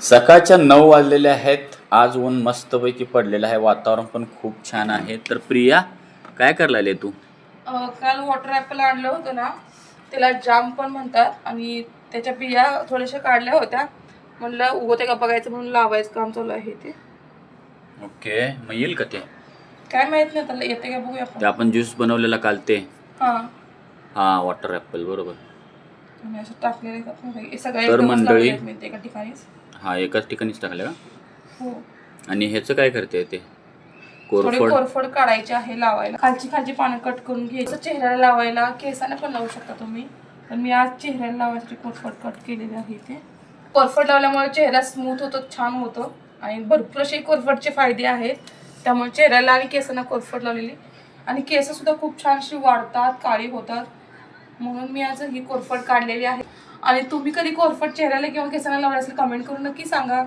सकाळच्या 9 वाजलेले आहेत. आज ऊन मस्तपैकी पडलेलं आहे, वातावरण पण खूप छान आहे. तर प्रिया, काय करायला तू? काल वॉटर ॲपल आणलं होतं ना, त्याला जाम पण म्हणतात आणि त्याच्या बिया थोड्याशा काढल्या होत्या. म्हणलं उगवते का बघायचं म्हणून लावायचं काम चालू आहे ते. ओके, मग येईल का ते? काय माहित नाही त्याला येते का बघूया ते आपण. आपण ज्यूस बनवलेला काल ते. हां, हा, वॉटर ॲपल, बरोबर. आणि असं टाकलेलं आहे का? हे सगळे तर एकदमच मंडळी, लावले आहेत मी ते एका ठिकाणीच. हा एकाच ठिकाणीच टाकलं का? हो, आणि ह्याचं काय करते ते? थोडी कोरफड. कोरफड काढायची आहे लावायला. खालची पानं कट करून घ्यायचं. चेहऱ्याला लावायला केसांना पण लावू शकता तुम्ही, पण मी आज चेहऱ्याला लावायसाठी कोरफड कट केलेली आहे ते. कोरफड लावल्यामुळे चेहरा स्मूथ होतो, छान होतो आणि भरपूर असे कोरफडचे फायदे आहेत. त्यामुळे चेहऱ्याला आणि केसांना कोरफड लावलेली आणि केस सुद्धा खूप छान अशी वाढतात, काळी होतात. म्हणून मी आज ही कोरफड काढलेली आहे. आणि तुम्ही कधी कोरफड चेहऱ्याला किंवा केसांना लावली असेल कमेंट करून नक्की सांगा.